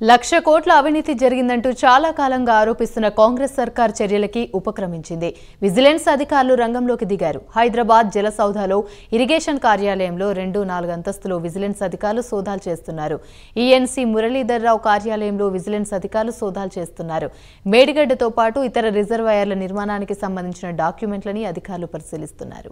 1,00,000 కోట్ల అవినీతి జరిగిందంటూ చాలా కాలంగా ఆరోపిస్తున్న కాంగ్రెస్ సర్కార్ చర్యలకి ఉపక్రమించింది. విజిలెన్స్ అధికారులు రంగంలోకి దిగారు. హైదరాబాద్ జలసౌధలో ఇరిగేషన్ కార్యాలయంలో 2-4 అంతస్తులో విజిలెన్స్ అధికారులు సోదాలు చేస్తున్నారు. ఈఎన్సీ మురళీధర్రావు కార్యాలయంలో విజిలెన్స్ అధికారులు సోదాలు చేస్తున్నారు. మేడిగడ్డతో పాటు ఇతర రిజర్వాయర్ల నిర్మాణానికి సంబంధించిన డాక్యుమెంట్లని అధికారులు పరిశీలిస్తున్నారు.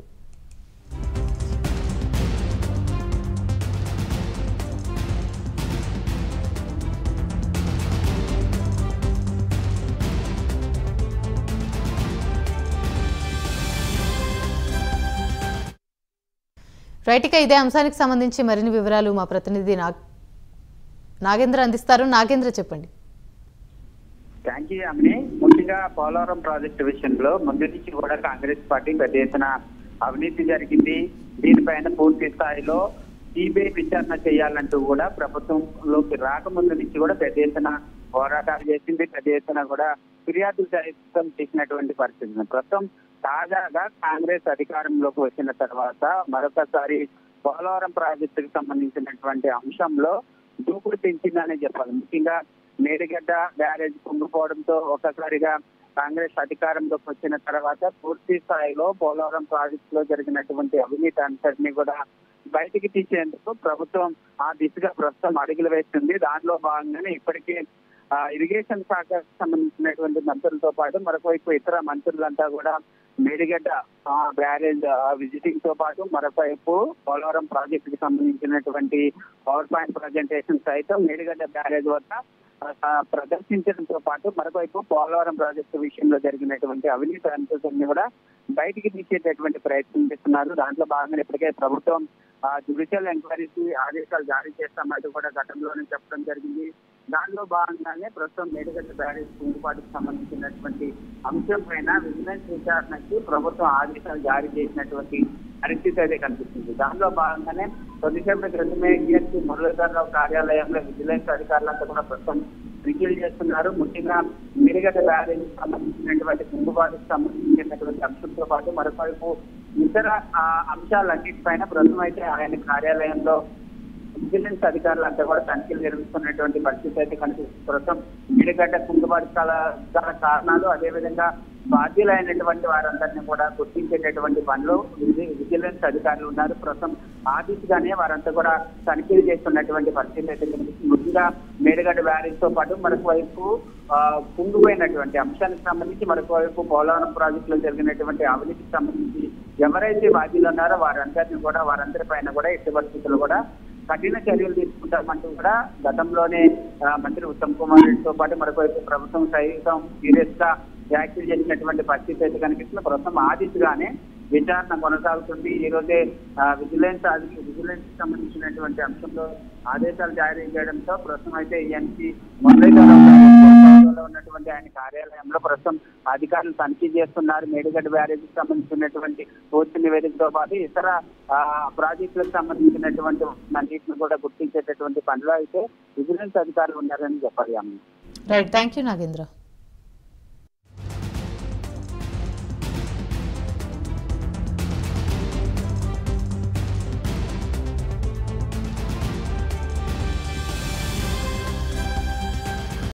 రైట్గా ఇదే అంశానికి సంబంధించి మరిన్ని వివరాలు మా ప్రతినిధి నాగేంద్ర అందిస్తారు. నాగేంద్ర చెప్పండి. థ్యాంక్ యూ అమ్ని. ముందుగా పోలవరం ప్రాజెక్టు విషయంలో ముందు నుంచి కూడా కాంగ్రెస్ పార్టీ పెద్ద ఎత్తున అవినీతి జరిగింది, దీనిపైన పూర్తి స్థాయిలో సిబిఐ విచారణ చేయాలంటూ కూడా ప్రభుత్వంలోకి రాకముందు నుంచి కూడా పెద్ద ఎత్తున పోరాటాలు చేసింది, పెద్ద ఎత్తున కూడా ఫిర్యాదులు చేసినటువంటి పరిస్థితి. ప్రస్తుతం తాజాగా కాంగ్రెస్ అధికారంలోకి వచ్చిన తర్వాత మరొకసారి పోలవరం ప్రాజెక్టుకు సంబంధించినటువంటి అంశంలో దూకుడు పెంచిందనే చెప్పాలి. ముఖ్యంగా మేడిగడ్డ బ్యారేజ్ కుంగిపోవడంతో ఒక్కసారిగా కాంగ్రెస్ అధికారంలోకి వచ్చిన తర్వాత పూర్తి స్థాయిలో పోలవరం ప్రాజెక్టులో జరిగినటువంటి అవినీతి అంతటినీ కూడా బయటికి తీసేందుకు ప్రభుత్వం ఆ దిశగా ప్రస్తుతం అడుగులు వేస్తుంది. దానిలో భాగంగానే ఇప్పటికే ఇరిగేషన్ శాఖకు సంబంధించినటువంటి మంత్రులతో పాటు మరొకవైపు ఇతర మంత్రులంతా కూడా మేడిగడ్డ బ్యారేజ్ విజిటింగ్ తో పాటు మరొకవైపు పోలవరం ప్రాజెక్టుకి సంబంధించినటువంటి పవర్ పాయింట్ ప్రజెంటేషన్ సైతం మేడిగడ్డ బ్యారేజ్ వద్ద ప్రదర్శించడంతో పాటు మరొకవైపు పోలవరం ప్రాజెక్టు విషయంలో జరిగినటువంటి అవినీతి అంశాన్ని కూడా బయటికి తీసేటటువంటి ప్రయత్నం చేస్తున్నారు. దాంట్లో భాగంగా ఇప్పటికే ప్రభుత్వం జ్యుడిషియల్ ఎంక్వైరీకి ఆదేశాలు జారీ చేస్తామంటూ కూడా గతంలోనే చెప్పడం జరిగింది. దానిలో భాగంగానే ప్రస్తుతం మేడిగడ్డ బ్యారేజ్ కుంగుబాటుకు సంబంధించినటువంటి అంశం పైన విజిలెన్స్ విచారణకి ప్రభుత్వం ఆదేశాలు జారీ చేసినటువంటి పరిస్థితి అయితే కనిపిస్తుంది. దానిలో భాగంగానే కొద్దిసేపటి క్రితమే ఈఎన్సీ మురళీధర్రావు కార్యాలయంలో విజిలెన్స్ అధికారులంతా కూడా ప్రస్తుతం తనిఖీలు చేస్తున్నారు. ముఖ్యంగా మేడిగడ్డ బ్యారేజ్ సంబంధించినటువంటి కుంగుబాటుకు సంబంధించినటువంటి అంశంతో పాటు మరొకవైపు ఇతర అంశాలన్నిటిపైన ప్రస్తుతం అయితే ఆయన కార్యాలయంలో విజిలెన్స్ అధికారులంతా కూడా తనిఖీలు నిర్వహిస్తున్నటువంటి పరిస్థితి అయితే కనిపిస్తుంది. ప్రస్తుతం మేడిగడ్డ కుంగుబాటు చాలా కారణాలు, అదేవిధంగా బాధ్యులైనటువంటి వారందరినీ కూడా గుర్తించేటటువంటి పనిలో విజిలెన్స్ అధికారులు ఉన్నారు. ప్రస్తుతం ఆ దిశగానే వారంతా కూడా తనిఖీలు చేస్తున్నటువంటి పరిస్థితి అయితే కనిపిస్తుంది. ముఖ్యంగా మేడిగడ్డ బ్యారేజ్ తో పాటు మరొకవైపు కుంగిపోయినటువంటి అంశానికి సంబంధించి మరొకవైపు పోలవరం ప్రాజెక్టులో జరిగినటువంటి అవినీతికి సంబంధించి ఎవరైతే బాధ్యులు ఉన్నారో వారందరి పైన కూడా ఎట్టి పరిస్థితులు కూడా కఠిన చర్యలు తీసుకుంటామంటూ కూడా గతంలోనే మంత్రి ఉత్తమ్ కుమార్ రెడ్డితో పాటు మరొకవైపు ప్రభుత్వం సైతం సీరియస్ గా వ్యాఖ్యలు చేసినటువంటి పరిస్థితి అయితే కనిపిస్తుంది. ప్రస్తుతం ఆ దిశగానే విచారణ కొనసాగుతుంది. ఈ రోజే విజిలెన్స్ సంబంధించినటువంటి అంశంలో ఆదేశాలు జారీ చేయడంతో ప్రస్తుతం అయితే ఈఎన్సీ మురళీధర్రావు ఉన్నటువంటి ఆయన కార్యాలయంలో ప్రస్తుతం అధికారులు తనిఖీ చేస్తున్నారు. మేడిగడ్డ బ్యారేజ్కి సంబంధించినటువంటి పూర్తి నివేదికతో పాటు ఇతర ప్రాజెక్టులకు సంబంధించినటువంటి అన్నింటిని కూడా గుర్తించేటటువంటి పనిలో అయితే విజిలెన్స్ అధికారులు ఉన్నారని చెప్పాలి. Right, thank you Nagendra.